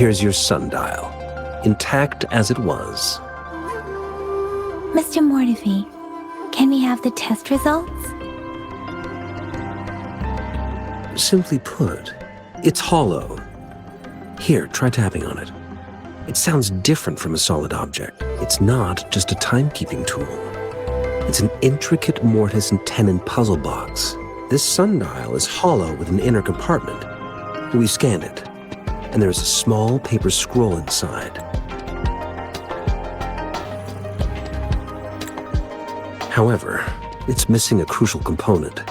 Here's your sundial, intact as it was. Mr. Mortefi, can we have the test results? Simply put, it's hollow. Here, try tapping on it. It sounds different from a solid object. It's not just a timekeeping tool. It's an intricate mortise and tenon puzzle box. This sundial is hollow with an inner compartment. We scanned it, and there's a small paper scroll inside. However, it's missing a crucial component.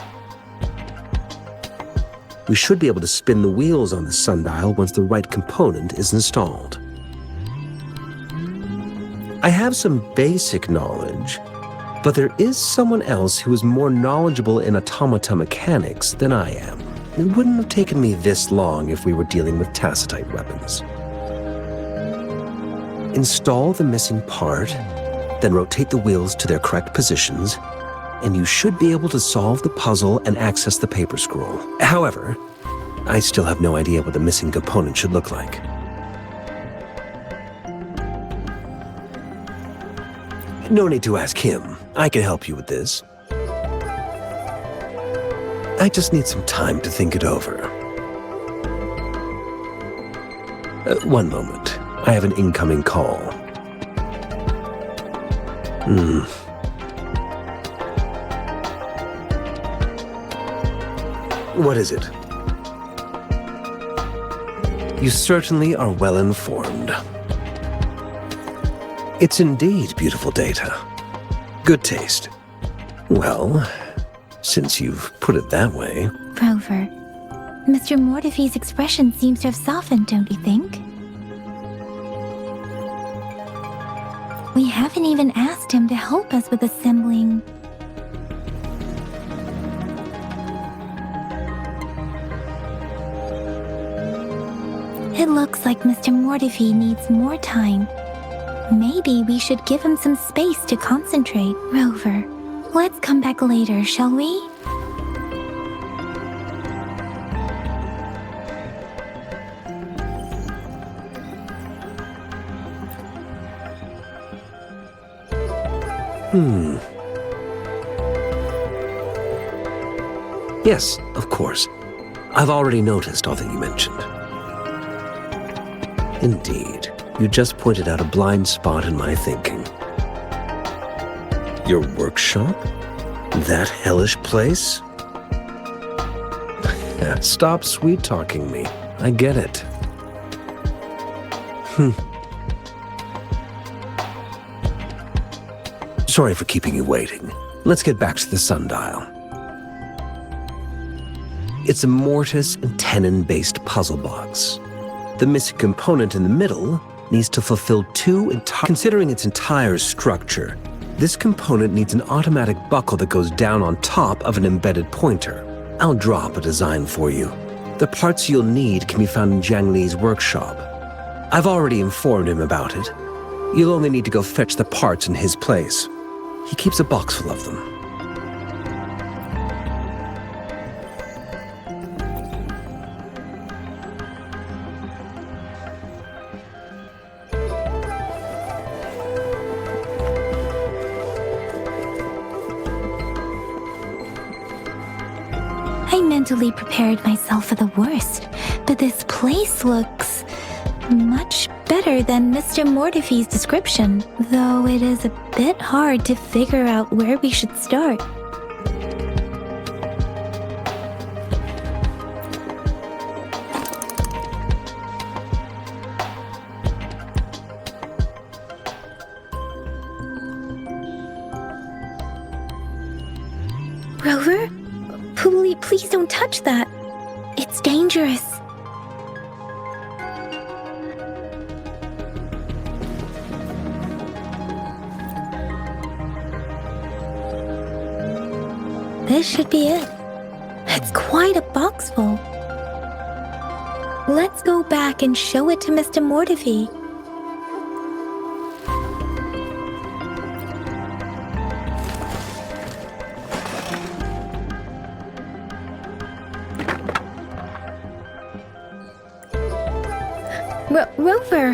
We should be able to spin the wheels on the sundial once the right component is installed. I have some basic knowledge, but there is someone else who is more knowledgeable in automata mechanics than I am. It wouldn't have taken me this long if we were dealing with tacitite weapons. Install the missing part, then rotate the wheels to their correct positions, and you should be able to solve the puzzle and access the paper scroll. However, I still have no idea what the missing component should look like. No need to ask him. I can help you with this. I just need some time to think it over. One moment. I have an incoming call. What is it? You certainly are well informed. It's indeed beautiful data. Good taste. Well, since you've put it that way... Rover, Mr. Mortefi's expression seems to have softened, don't you think? We haven't even asked him to help us with assembling... It looks like Mr. Mortefi needs more time. Maybe we should give him some space to concentrate. Rover, let's come back later, shall we? Yes, of course. I've already noticed all that you mentioned. Indeed. You just pointed out a blind spot in my thinking. Your workshop? That hellish place? Stop sweet-talking me. I get it. Sorry for keeping you waiting. Let's get back to the sundial. It's a mortise and tenon-based puzzle box. The missing component in the middle needs to fulfill Considering its entire structure, this component needs an automatic buckle that goes down on top of an embedded pointer. I'll drop a design for you. The parts you'll need can be found in Jiang Li's workshop. I've already informed him about it. You'll only need to go fetch the parts in his place. He keeps a box full of them. I mentally prepared myself for the worst, but this place looks much better than Mr. Mortefi's description, though it is a bit hard to figure out where we should start. Rover? Please don't touch that. It's dangerous. This should be it. It's quite a box full. Let's go back and show it to Mr. Mortefi. Rover!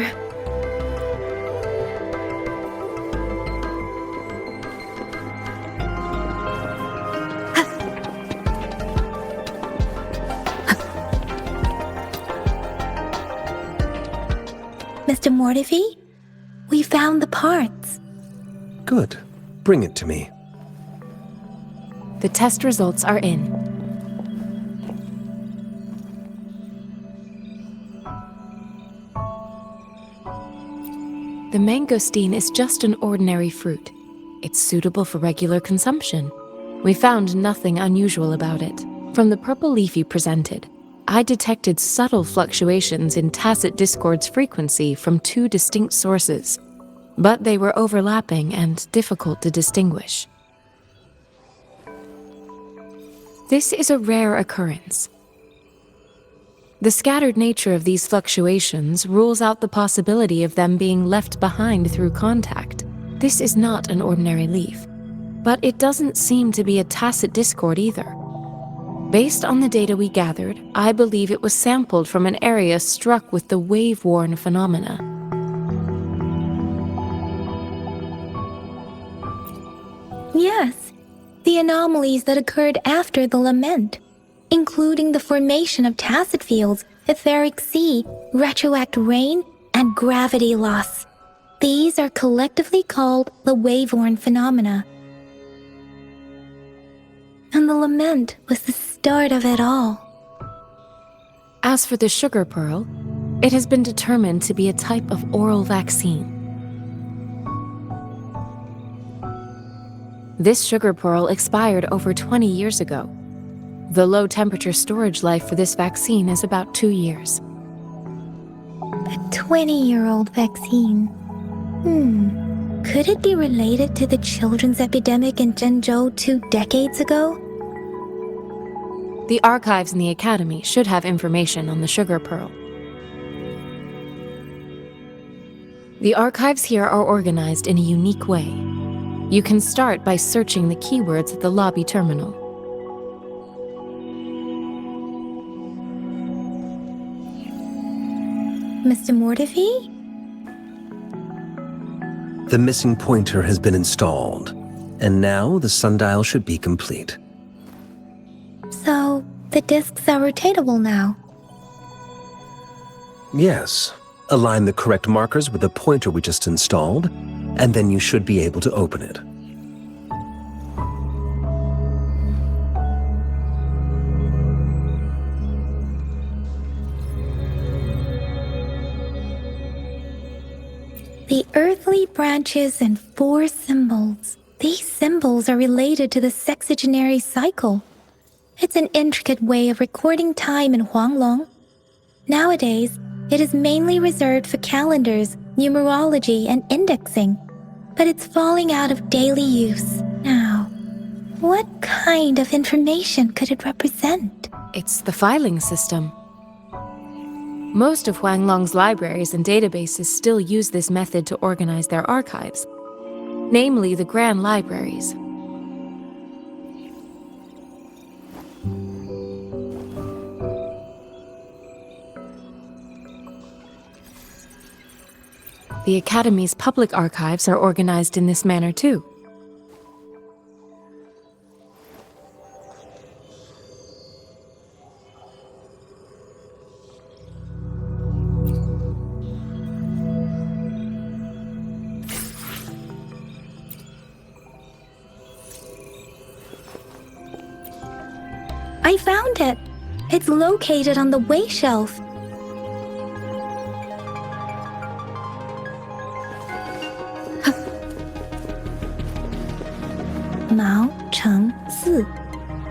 Mr. Mortifi, we found the parts. Good. Bring it to me. The test results are in. The mangosteen is just an ordinary fruit. It's suitable for regular consumption. We found nothing unusual about it. From the purple leaf you presented, I detected subtle fluctuations in tacit discord's frequency from two distinct sources, but they were overlapping and difficult to distinguish. This is a rare occurrence. The scattered nature of these fluctuations rules out the possibility of them being left behind through contact. This is not an ordinary leaf, but it doesn't seem to be a tacit discord either. Based on the data we gathered, I believe it was sampled from an area struck with the wave-worn phenomena. Yes, the anomalies that occurred after the lament, including the formation of tacit fields, etheric sea, retroact rain, and gravity loss. These are collectively called the wave-worn phenomena. And the lament was the start of it all. As for the sugar pearl, it has been determined to be a type of oral vaccine. This sugar pearl expired over 20 years ago. The low-temperature storage life for this vaccine is about 2 years. A 20-year-old vaccine. Could it be related to the children's epidemic in Zhengzhou 2 decades ago? The archives in the Academy should have information on the sugar pearl. The archives here are organized in a unique way. You can start by searching the keywords at the lobby terminal. Mr. Mortifi? The missing pointer has been installed, and now the sundial should be complete. So, the discs are rotatable now. Yes. Align the correct markers with the pointer we just installed, and then you should be able to open it. The earthly branches and 4 symbols. These symbols are related to the sexagenary cycle. It's an intricate way of recording time in Huanglong. Nowadays, it is mainly reserved for calendars, numerology, and indexing, but it's falling out of daily use now. What kind of information could it represent? It's the filing system. Most of Huanglong's libraries and databases still use this method to organize their archives, namely the Grand Libraries. The Academy's public archives are organized in this manner too. I found it! It's located on the way shelf. Mao Cheng Si,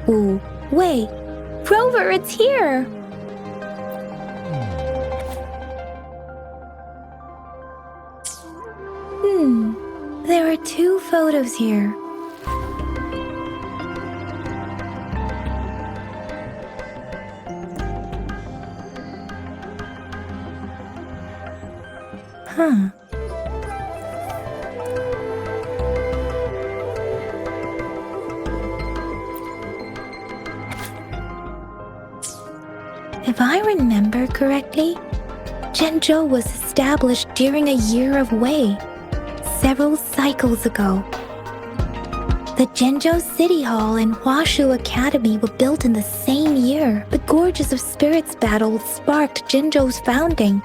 Wu Wei. Rover, it's here! There are 2 photos here. If I remember correctly, Zhenzhou was established during a year of Wei, several cycles ago. The Zhenzhou City Hall and Huashu Academy were built in the same year. The Gorges of Spirits battle sparked Zhenzhou's founding.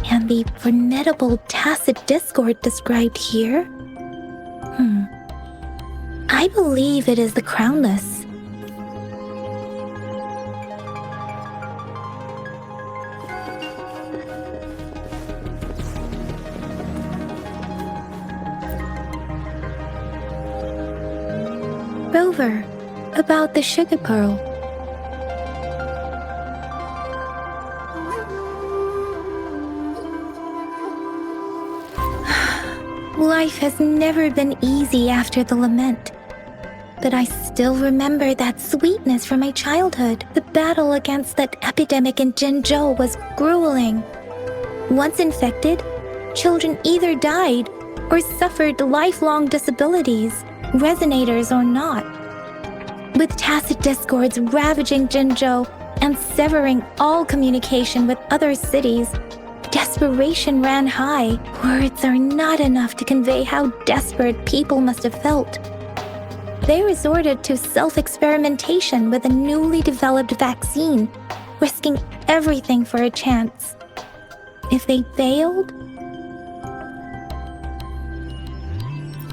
And the formidable tacit discord described here? I believe it is the Crownless. Rover, about the sugar pearl. Life has never been easy after the lament. But I still remember that sweetness from my childhood. The battle against that epidemic in Zhenzhou was grueling. Once infected, children either died or suffered lifelong disabilities, resonators or not. With tacit discords ravaging Zhenzhou and severing all communication with other cities, desperation ran high. Words are not enough to convey how desperate people must have felt. They resorted to self-experimentation with a newly developed vaccine, risking everything for a chance. If they failed,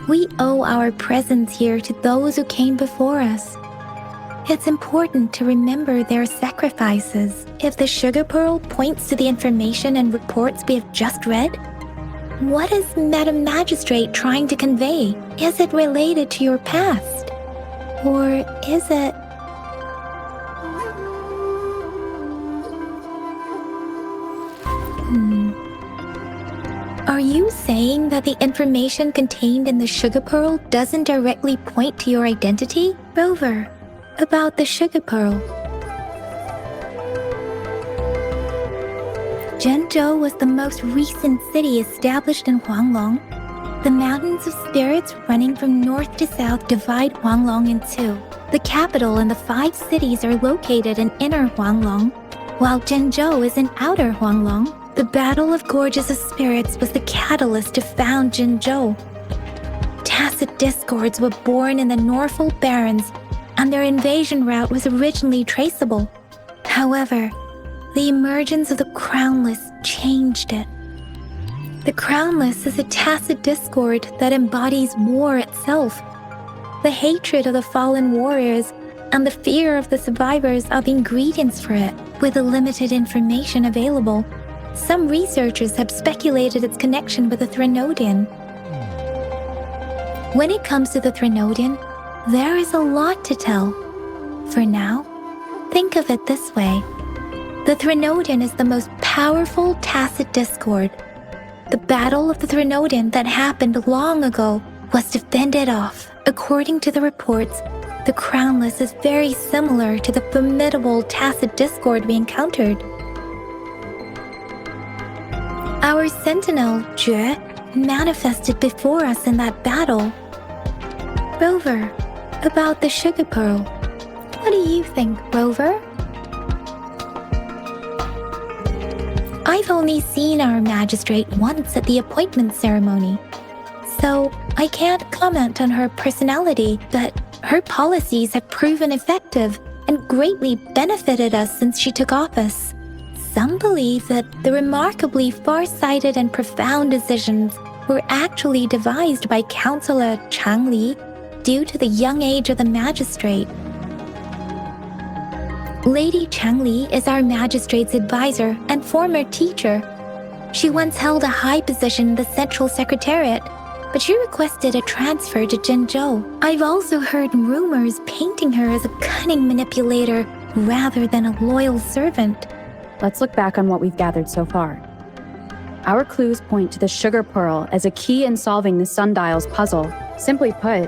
we owe our presence here to those who came before us. It's important to remember their sacrifices. If the sugar pearl points to the information and reports we have just read, what is Madam Magistrate trying to convey? Is it related to your past? Or is it... Are you saying that the information contained in the sugar pearl doesn't directly point to your identity? Rover, about the sugar pearl. Zhenzhou was the most recent city established in Huanglong. The mountains of spirits running from north to south divide Huanglong in two. The capital and the 5 cities are located in inner Huanglong, while Zhenzhou is in outer Huanglong. The Battle of Gorges of Spirits was the catalyst to found Zhenzhou. Tacit discords were born in the Norfolk Barrens, and their invasion route was originally traceable. However, the emergence of the Crownless changed it. The Crownless is a tacit discord that embodies war itself. The hatred of the fallen warriors and the fear of the survivors are the ingredients for it. With the limited information available, some researchers have speculated its connection with the Threnodian. When it comes to the Threnodian, there is a lot to tell. For now, think of it this way. The Threnodian is the most powerful tacit discord. The Battle of the Threnodian that happened long ago was defended off. According to the reports, the Crownless is very similar to the formidable tacit discord we encountered. Our sentinel, G.I.X, manifested before us in that battle. Rover, about the sugar pearl. What do you think, Rover? I've only seen our magistrate once at the appointment ceremony, so I can't comment on her personality, but her policies have proven effective and greatly benefited us since she took office. Some believe that the remarkably far-sighted and profound decisions were actually devised by Councillor Changli due to the young age of the magistrate. Lady Changli is our magistrate's advisor and former teacher. She once held a high position in the Central Secretariat, but she requested a transfer to Zhenzhou. I've also heard rumors painting her as a cunning manipulator rather than a loyal servant. Let's look back on what we've gathered so far. Our clues point to the sugar pearl as a key in solving the sundial's puzzle. Simply put,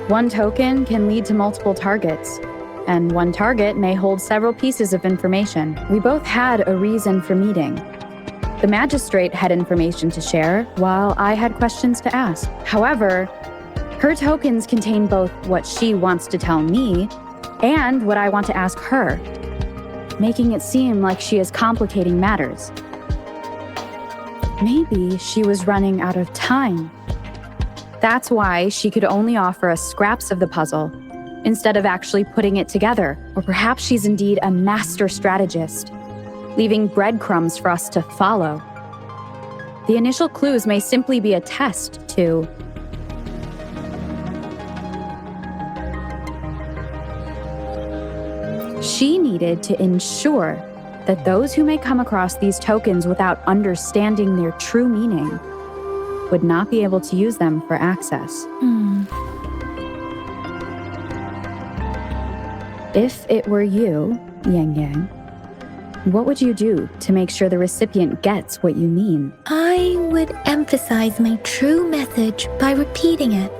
one token can lead to multiple targets, and one target may hold several pieces of information. We both had a reason for meeting. The magistrate had information to share, while I had questions to ask. However, her tokens contain both what she wants to tell me and what I want to ask her. making it seem like she is complicating matters. Maybe she was running out of time. That's why she could only offer us scraps of the puzzle, instead of actually putting it together. Or perhaps she's indeed a master strategist, leaving breadcrumbs for us to follow. The initial clues may simply be a test to... She needed to ensure that those who may come across these tokens without understanding their true meaning would not be able to use them for access. If it were you, Yang Yang, what would you do to make sure the recipient gets what you mean? I would emphasize my true message by repeating it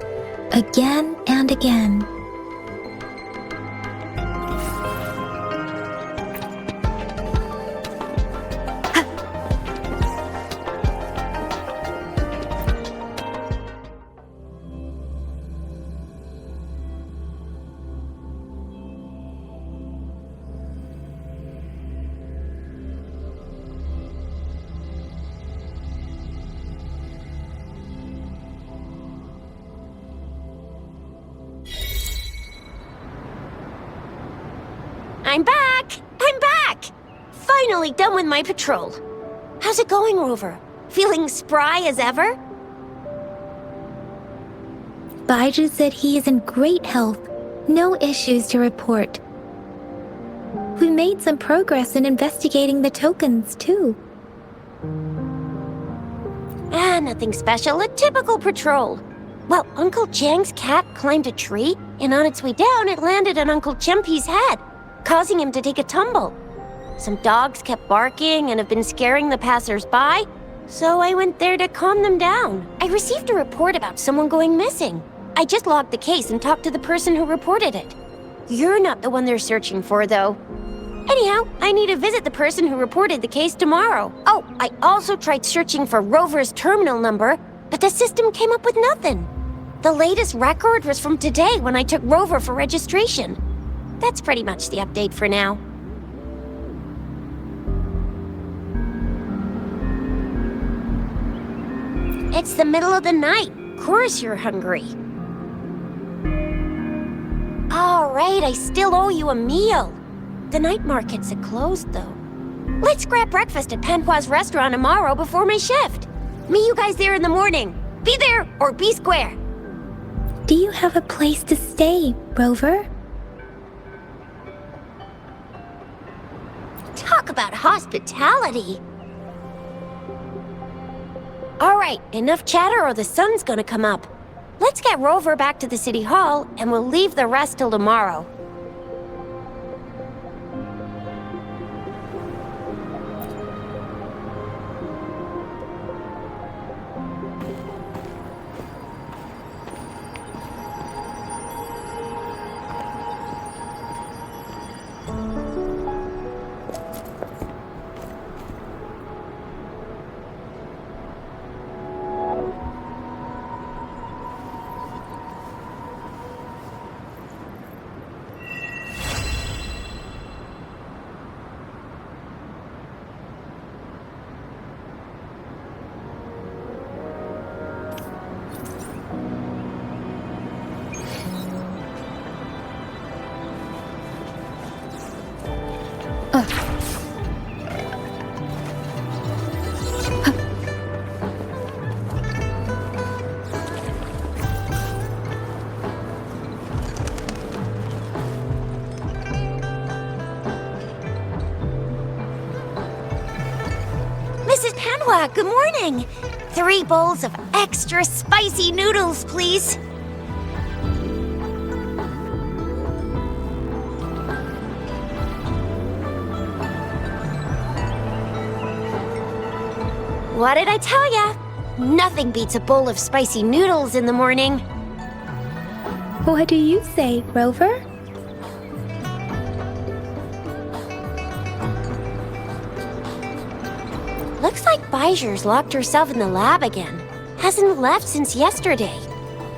again and again. I'm back! I'm back! Finally done with my patrol. How's it going, Rover? Feeling spry as ever? Baiju said he is in great health. No issues to report. We made some progress in investigating the tokens, too. Nothing special. A typical patrol. Well, Uncle Jang's cat climbed a tree, and on its way down, it landed on Uncle Chempi's head, causing him to take a tumble. Some dogs kept barking and have been scaring the passers-by, so I went there to calm them down. I received a report about someone going missing. I just logged the case and talked to the person who reported it. You're not the one they're searching for, though. Anyhow, I need to visit the person who reported the case tomorrow. Oh, I also tried searching for Rover's terminal number, but the system came up with nothing. The latest record was from today when I took Rover for registration. That's pretty much the update for now. It's the middle of the night. Of course you're hungry. All right, I still owe you a meal. The night markets are closed, though. Let's grab breakfast at Panhua's restaurant tomorrow before my shift. Meet you guys there in the morning. Be there or be square. Do you have a place to stay, Rover? Talk about hospitality. All right, enough chatter or the sun's gonna come up. Let's get Rover back to the city hall and we'll leave the rest till tomorrow. Mrs. Panhua, good morning. 3 bowls of extra spicy noodles, please. What did I tell ya? Nothing beats a bowl of spicy noodles in the morning. What do you say, Rover? Looks like Baiju's locked herself in the lab again. Hasn't left since yesterday.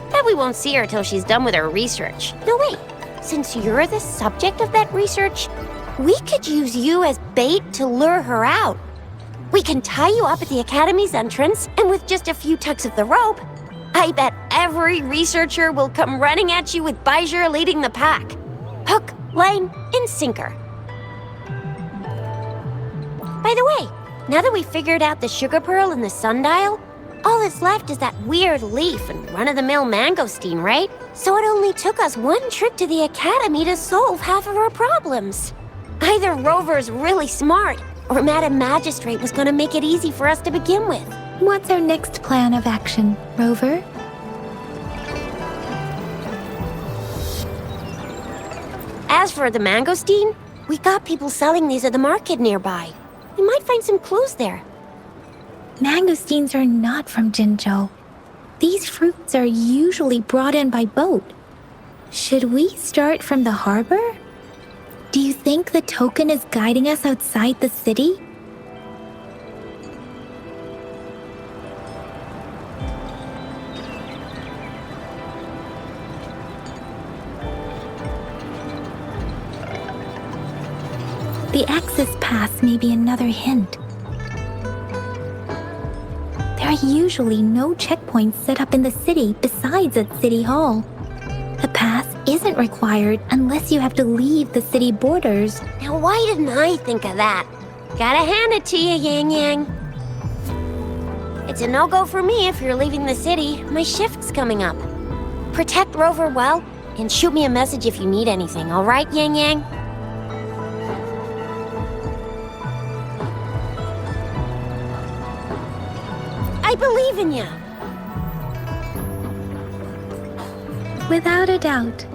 Bet we won't see her till she's done with her research. No, wait. Since you're the subject of that research, We could use you as bait to lure her out. We can tie you up at the Academy's entrance, and with just a few tugs of the rope, I bet every researcher will come running at you with Baijer leading the pack. Hook, line, and sinker. By the way, now that we've figured out the sugar pearl and the sundial, all that's left is that weird leaf and run-of-the-mill mangosteen, right? So it only took us one trip to the Academy to solve half of our problems. Either Rover's really smart, or Madam Magistrate was gonna make it easy for us to begin with. What's our next plan of action, Rover? As for the mangosteen, we got people selling these at the market nearby. We might find some clues there. Mangosteens are not from Jinzhou. These fruits are usually brought in by boat. Should we start from the harbor? Do you think the token is guiding us outside the city? The Axis Pass may be another hint. There are usually no checkpoints set up in the city besides at City Hall. A pass isn't required unless you have to leave the city borders. Now why didn't I think of that? Gotta hand it to you, Yang Yang. It's a no-go for me if you're leaving the city. My shift's coming up. Protect Rover well, and shoot me a message if you need anything, all right, Yang Yang? I believe in you. Without a doubt.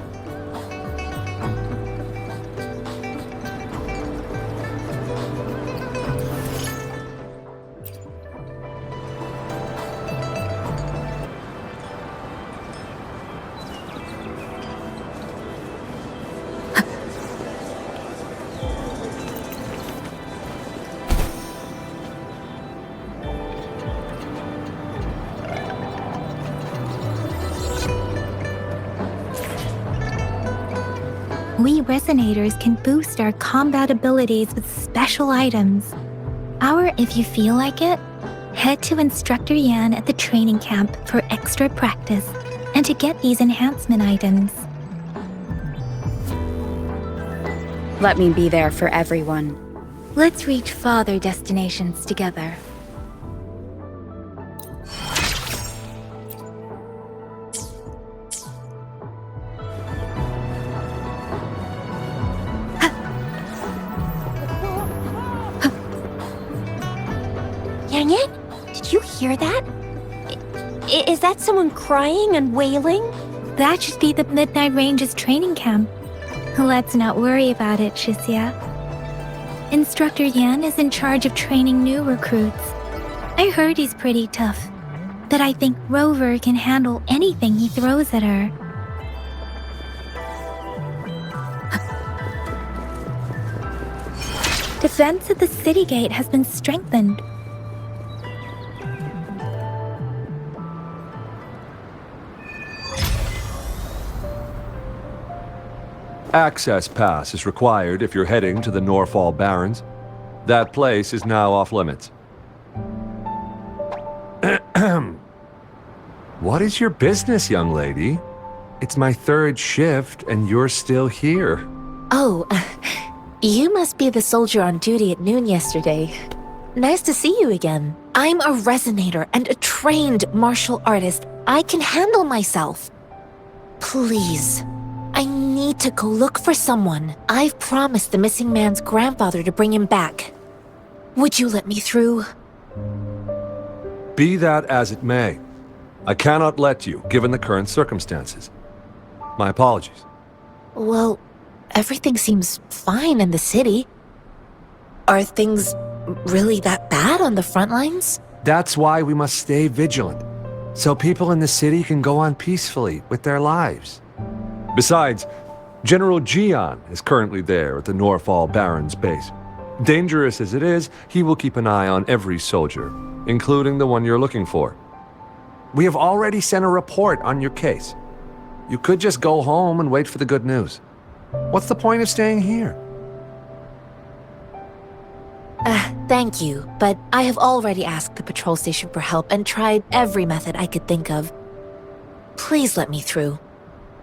We resonators can boost our combat abilities with special items. If you feel like it, head to Instructor Yan at the training camp for extra practice and to get these enhancement items. Let me be there for everyone. Let's reach farther destinations together. Yang Yang, did you hear that? Is that someone crying and wailing? That should be the Midnight Range's training camp. Let's not worry about it, Shixia. Instructor Yan is in charge of training new recruits. I heard he's pretty tough, but I think Rover can handle anything he throws at her. Defense at the city gate has been strengthened. Access pass is required if you're heading to the Norfall Barrens. That place is now off limits. What is your business, young lady? It's my third shift and you're still here. Oh, you must be the soldier on duty at noon yesterday. Nice to see you again. I'm a resonator and a trained martial artist. I can handle myself. Please. I need to go look for someone. I've promised the missing man's grandfather to bring him back. Would you let me through? Be that as it may, I cannot let you, given the current circumstances. My apologies. Well, everything seems fine in the city. Are things really that bad on the front lines? That's why we must stay vigilant, so people in the city can go on peacefully with their lives. Besides, General Jian is currently there at the Norfall Barrens base. Dangerous as it is, he will keep an eye on every soldier, including the one you're looking for. We have already sent a report on your case. You could just go home and wait for the good news. What's the point of staying here? Thank you, but I have already asked the patrol station for help and tried every method I could think of. Please let me through.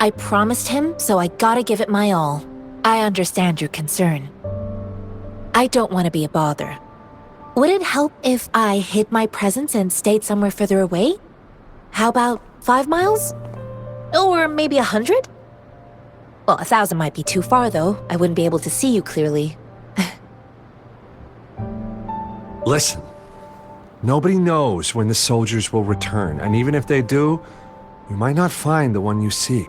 I promised him, so I gotta give it my all. I understand your concern. I don't want to be a bother. Would it help if I hid my presence and stayed somewhere further away? How about 5 miles? Or maybe 100? Well, 1,000 might be too far, though. I wouldn't be able to see you clearly. Listen, nobody knows when the soldiers will return, and even if they do, you might not find the one you seek.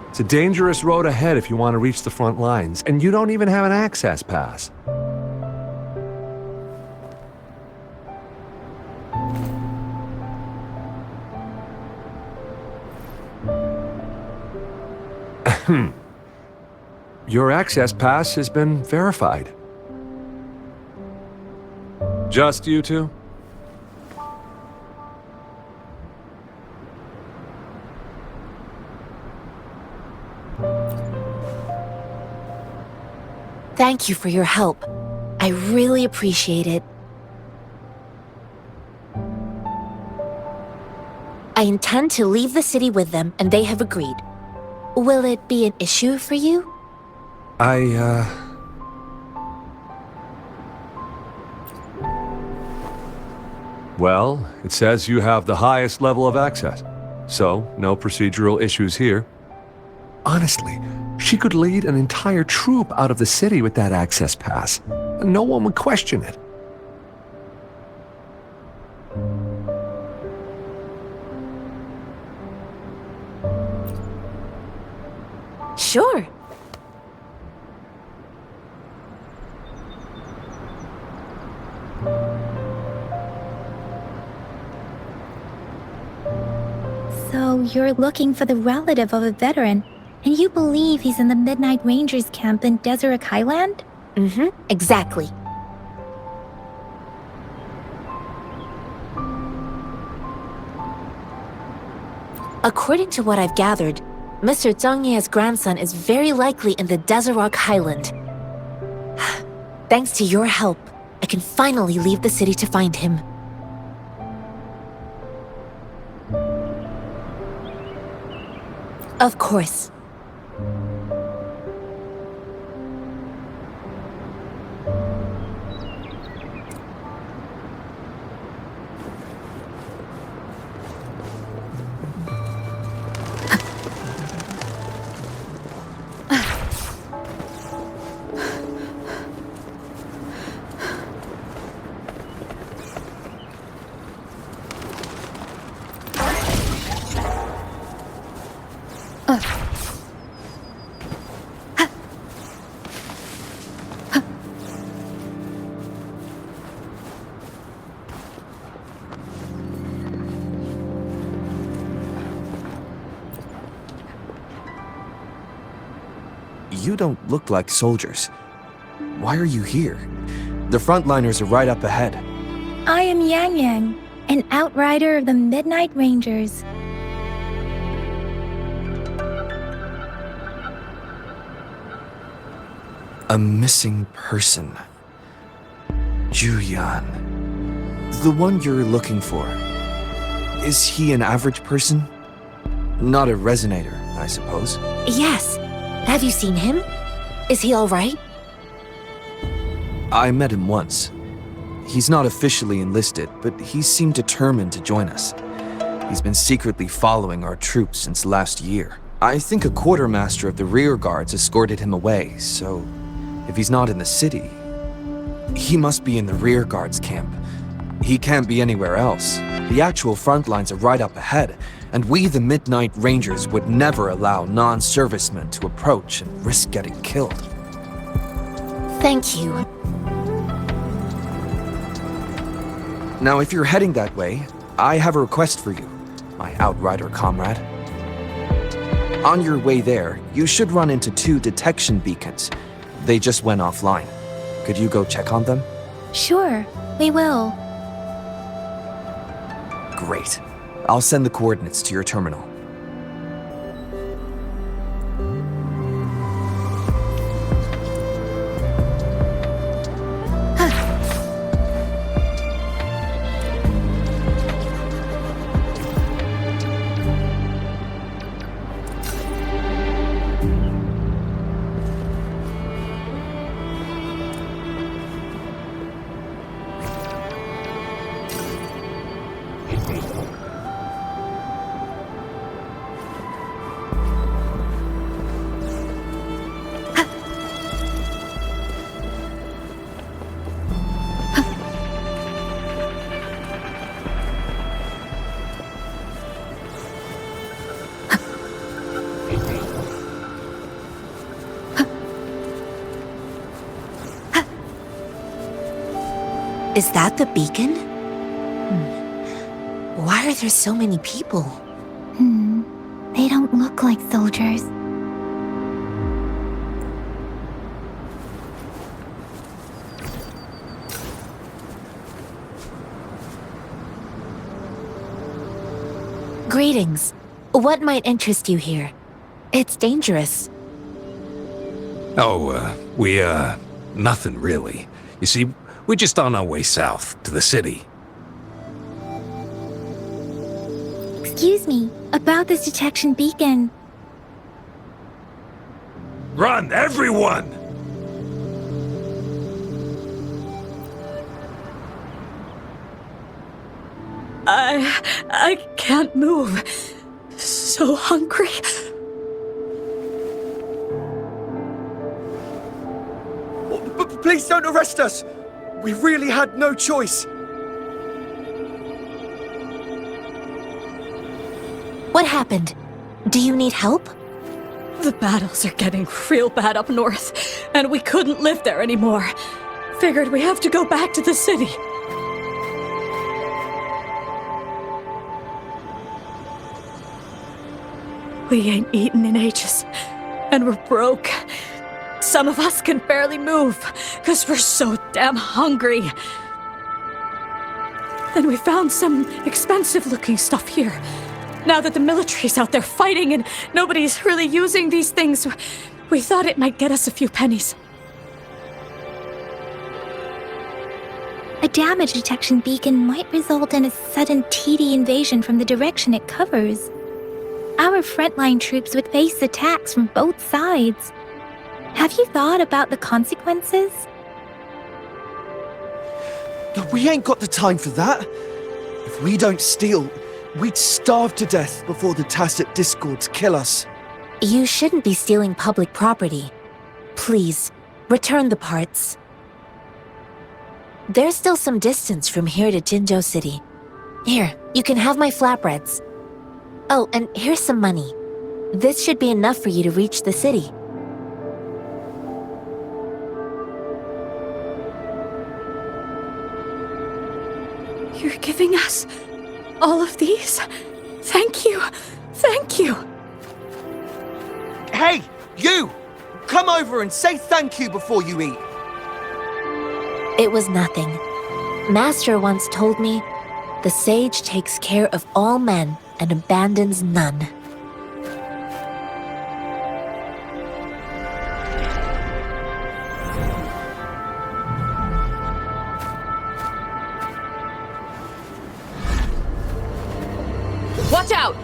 It's a dangerous road ahead if you want to reach the front lines, and you don't even have an access pass. Your access pass has been verified. Just you two? Thank you for your help. I really appreciate it. I intend to leave the city with them, and they have agreed. Will it be an issue for you? Well, it says you have the highest level of access, so no procedural issues here. Honestly, she could lead an entire troop out of the city with that access pass. No one would question it. Sure. So you're looking for the relative of a veteran, and you believe he's in the Midnight Rangers camp in Deseret Highland? Mm-hmm, exactly. According to what I've gathered, Mr. Zhang Ye's grandson is very likely in the Deseret Highland. Thanks to your help, I can finally leave the city to find him. Of course. You don't look like soldiers. Why are you here? The frontliners are right up ahead. I am Yang Yang, an outrider of the Midnight Rangers. A missing person. Juyan. The one you're looking for. Is he an average person? Not a resonator, I suppose. Yes. Have you seen him? Is he all right? I met him once. He's not officially enlisted, but he seemed determined to join us. He's been secretly following our troops since last year. I think a quartermaster of the rear guards escorted him away, so if he's not in the city, he must be in the rear guards camp. He can't be anywhere else. The actual front lines are right up ahead, and we, the Midnight Rangers, would never allow non-servicemen to approach and risk getting killed. Thank you. Now, if you're heading that way, I have a request for you, my outrider comrade. On your way there, you should run into 2 detection beacons. They just went offline. Could you go check on them? Sure, we will. Great. I'll send the coordinates to your terminal. Is that the beacon? Why are there so many people? They don't look like soldiers. Greetings. What might interest you here? It's dangerous. Oh, nothing really. You see, we're just on our way south, to the city. Excuse me, about this detection beacon. Run, everyone! I can't move. So hungry. Please don't arrest us! We really had no choice. What happened? Do you need help? The battles are getting real bad up north, and we couldn't live there anymore. Figured we have to go back to the city. We ain't eaten in ages, and we're broke. Some of us can barely move, because we're so damn hungry. Then we found some expensive-looking stuff here. Now that the military's out there fighting and nobody's really using these things, we thought it might get us a few pennies. A damage detection beacon might result in a sudden TD invasion from the direction it covers. Our frontline troops would face attacks from both sides. Have you thought about the consequences? We ain't got the time for that. If we don't steal, we'd starve to death before the tacit discords kill us. You shouldn't be stealing public property. Please, return the parts. There's still some distance from here to Jinzhou City. Here, you can have my flatbreads. Oh, and here's some money. This should be enough for you to reach the city. You're giving us all of these? Thank you. Thank you. Hey, you! Come over and say thank you before you eat. It was nothing. Master once told me, the sage takes care of all men and abandons none. Watch out!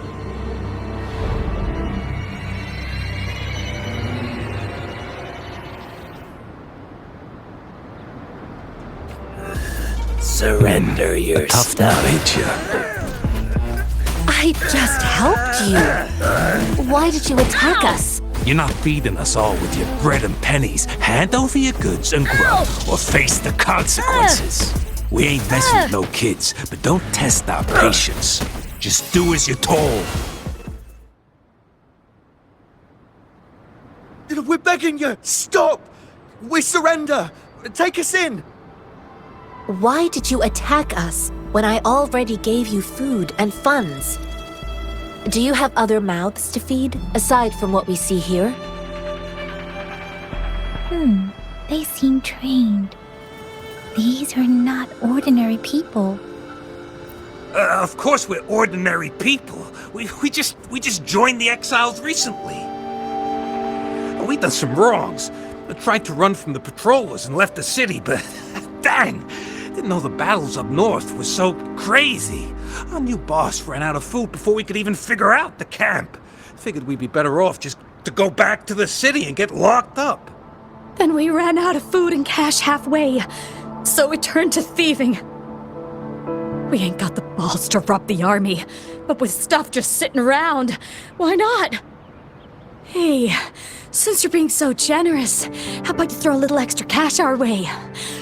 Surrender your Tough stuff. ain't you? I just helped you. Why did you attack us? You're not feeding us all with your bread and pennies. Hand over your goods and grub, or face the consequences. We ain't messing with no kids, but don't test our patience. Just do as you're told. We're begging you, stop! We surrender! Take us in! Why did you attack us when I already gave you food and funds? Do you have other mouths to feed, aside from what we see here? They seem trained. These are not ordinary people. Of course we're ordinary people. We just joined the exiles recently. We done some wrongs. We tried to run from the patrollers and left the city, but dang! Didn't know the battles up north were so crazy. Our new boss ran out of food before we could even figure out the camp. Figured we'd be better off just to go back to the city and get locked up. Then we ran out of food and cash halfway, so we turned to thieving. We ain't got the balls to rob the army, but with stuff just sitting around, why not? Hey, since you're being so generous, how about you throw a little extra cash our way?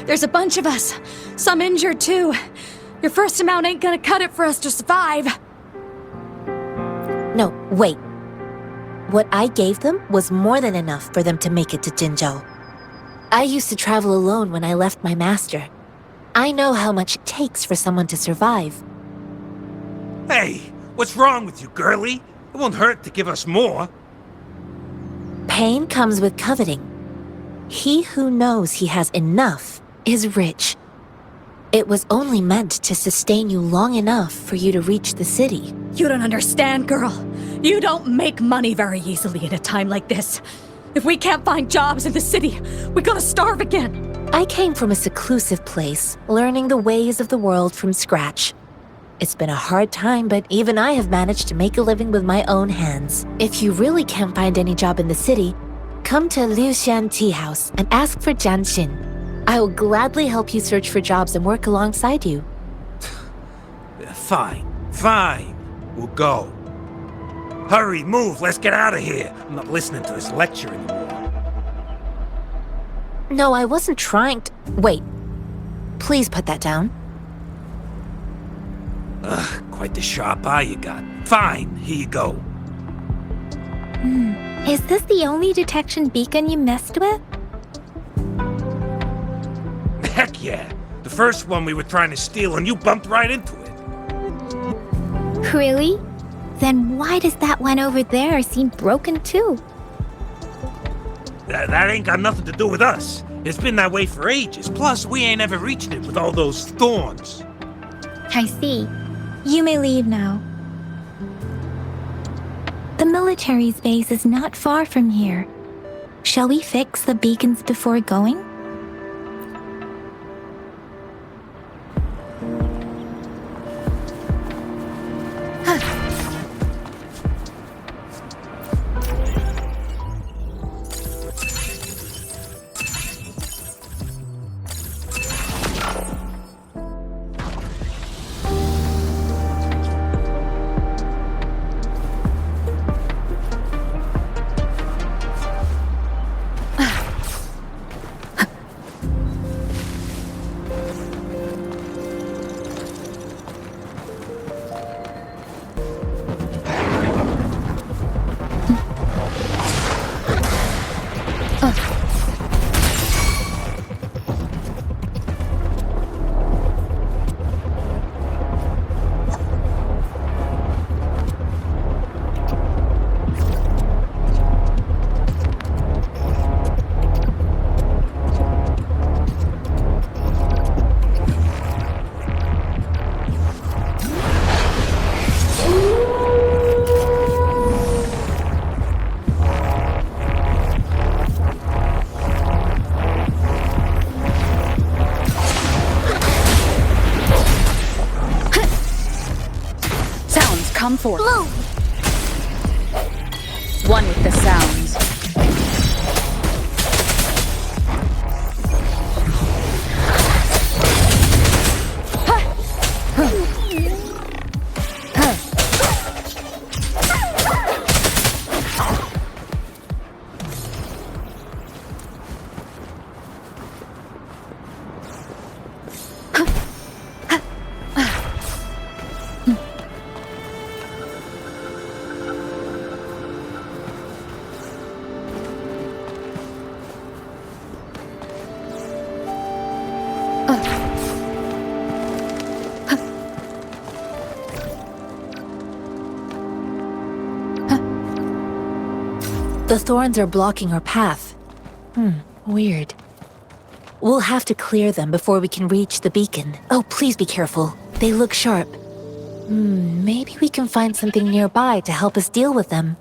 There's a bunch of us, some injured too. Your first amount ain't gonna cut it for us to survive. No, wait. What I gave them was more than enough for them to make it to Jinzhou. I used to travel alone when I left my master. I know how much it takes for someone to survive. Hey, what's wrong with you, girlie? It won't hurt to give us more. Pain comes with coveting. He who knows he has enough is rich. It was only meant to sustain you long enough for you to reach the city. You don't understand, girl. You don't make money very easily in a time like this. If we can't find jobs in the city, we're gonna starve again. I came from a seclusive place, learning the ways of the world from scratch. It's been a hard time, but even I have managed to make a living with my own hands. If you really can't find any job in the city, come to Liu Xian Tea House and ask for Jian Xin. I will gladly help you search for jobs and work alongside you. Fine. We'll go. Hurry, move, let's get out of here. I'm not listening to this lecture anymore. No, I wasn't trying to... Wait. Please put that down. Quite the sharp eye you got. Fine, here you go. Is this the only detection beacon you messed with? Heck yeah. The first one we were trying to steal and you bumped right into it. Really? Then why does that one over there seem broken too? That ain't got nothing to do with us. It's been that way for ages. Plus, we ain't ever reached it with all those thorns. I see. You may leave now. The military's base is not far from here. Shall we fix the beacons before going? Come forth. Blow! One with the sounds. The thorns are blocking our path. Weird. We'll have to clear them before we can reach the beacon. Oh, please be careful. They look sharp. Maybe we can find something nearby to help us deal with them.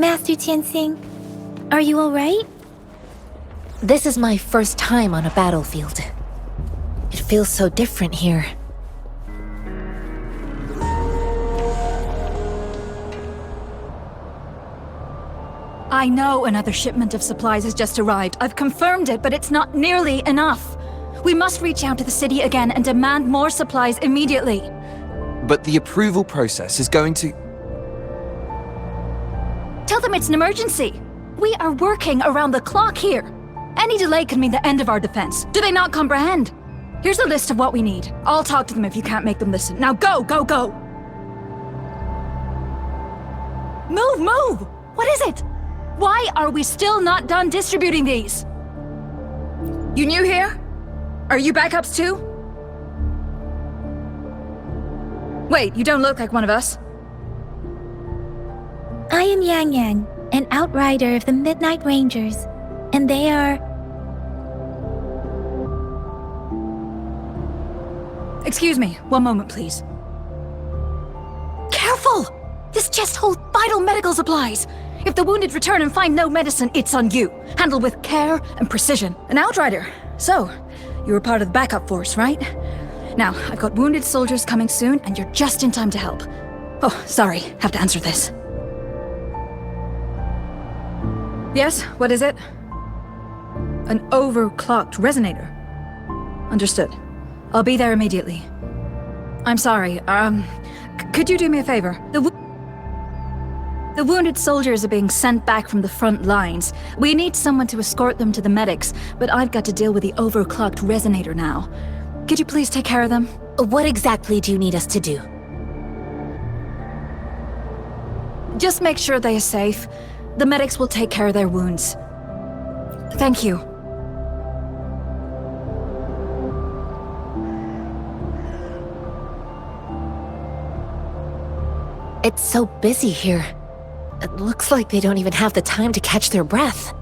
Master Tianxing, are you alright? This is my first time on a battlefield. It feels so different here. I know another shipment of supplies has just arrived. I've confirmed it, but it's not nearly enough. We must reach out to the city again and demand more supplies immediately. But the approval process is going to... Tell them it's an emergency. We are working around the clock here. Any delay could mean the end of our defense. Do they not comprehend? Here's a list of what we need. I'll talk to them if you can't make them listen. Now go, go, go! Move, move! What is it? Why are we still not done distributing these? You new here? Are you backups too? Wait, you don't look like one of us. I am Yang Yang, an outrider of the Midnight Rangers, and they are... Excuse me, one moment please. Careful! This chest holds vital medical supplies! If the wounded return and find no medicine, it's on you. Handle with care and precision. An outrider. So, you were part of the backup force, right? Now, I've got wounded soldiers coming soon, and you're just in time to help. Oh, sorry, have to answer this. Yes, what is it? An overclocked resonator. Understood. I'll be there immediately. I'm sorry, could you do me a favor? The wounded soldiers are being sent back from the front lines. We need someone to escort them to the medics, but I've got to deal with the overclocked resonator now. Could you please take care of them? What exactly do you need us to do? Just make sure they are safe. The medics will take care of their wounds. Thank you. It's so busy here. It looks like they don't even have the time to catch their breath.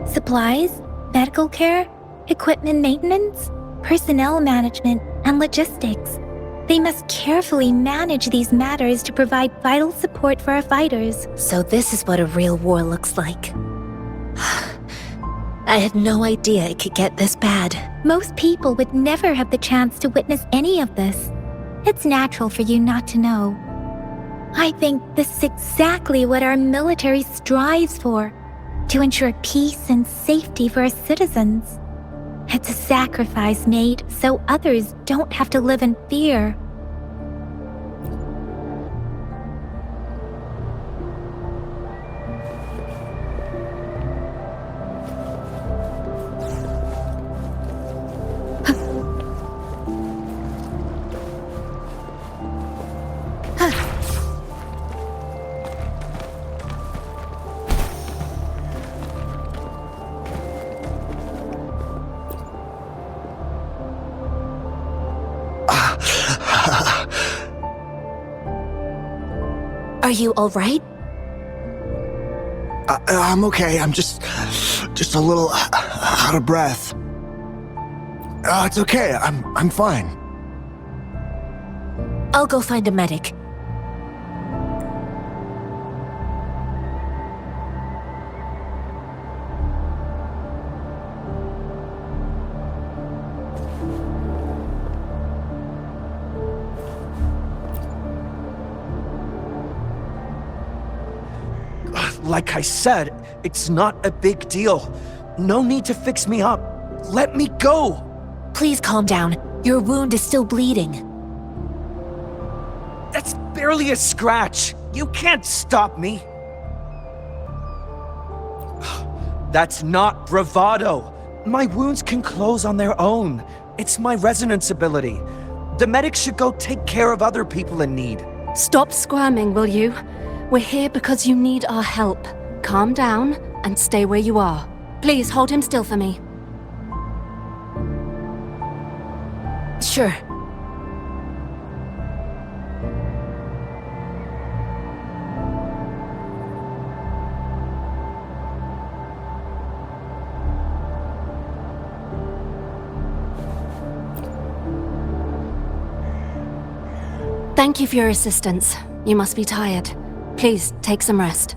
Supplies, medical care, equipment maintenance, personnel management, and logistics. They must carefully manage these matters to provide vital support for our fighters. So this is what a real war looks like. I had no idea it could get this bad. Most people would never have the chance to witness any of this. It's natural for you not to know. I think this is exactly what our military strives for, to ensure peace and safety for our citizens. It's a sacrifice made so others don't have to live in fear. Are you all right? I'm okay. I'm just a little out of breath. It's okay. I'm fine. I'll go find a medic. Like I said, it's not a big deal. No need to fix me up. Let me go! Please calm down. Your wound is still bleeding. That's barely a scratch. You can't stop me. That's not bravado. My wounds can close on their own. It's my resonance ability. The medics should go take care of other people in need. Stop squirming, will you? We're here because you need our help. Calm down and stay where you are. Please hold him still for me. Sure. Thank you for your assistance. You must be tired. Please, take some rest.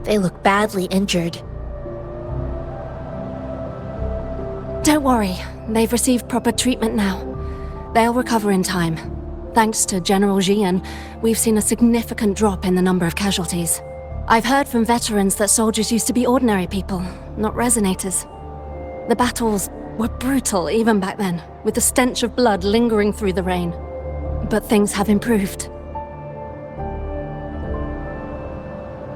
They look badly injured. Don't worry, they've received proper treatment now. They'll recover in time. Thanks to General Jian, we've seen a significant drop in the number of casualties. I've heard from veterans that soldiers used to be ordinary people, not resonators. The battles were brutal even back then, with the stench of blood lingering through the rain. But things have improved.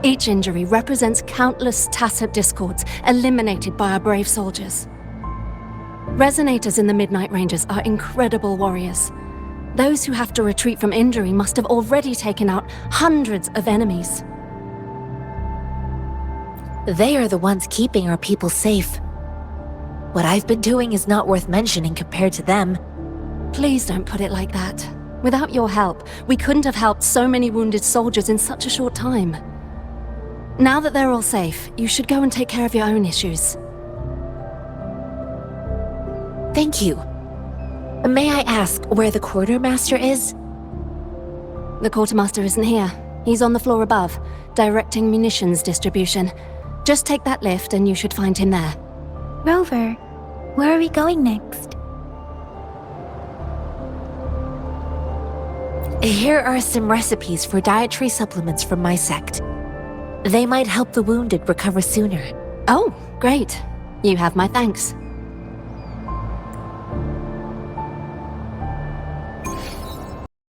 Each injury represents countless tacit discords eliminated by our brave soldiers. Resonators in the Midnight Rangers are incredible warriors. Those who have to retreat from injury must have already taken out hundreds of enemies. They are the ones keeping our people safe. What I've been doing is not worth mentioning compared to them. Please don't put it like that. Without your help, we couldn't have helped so many wounded soldiers in such a short time. Now that they're all safe, you should go and take care of your own issues. Thank you. May I ask where the quartermaster is? The quartermaster isn't here. He's on the floor above, directing munitions distribution. Just take that lift and you should find him there. Rover, where are we going next? Here are some recipes for dietary supplements from my sect. They might help the wounded recover sooner. Oh, great. You have my thanks.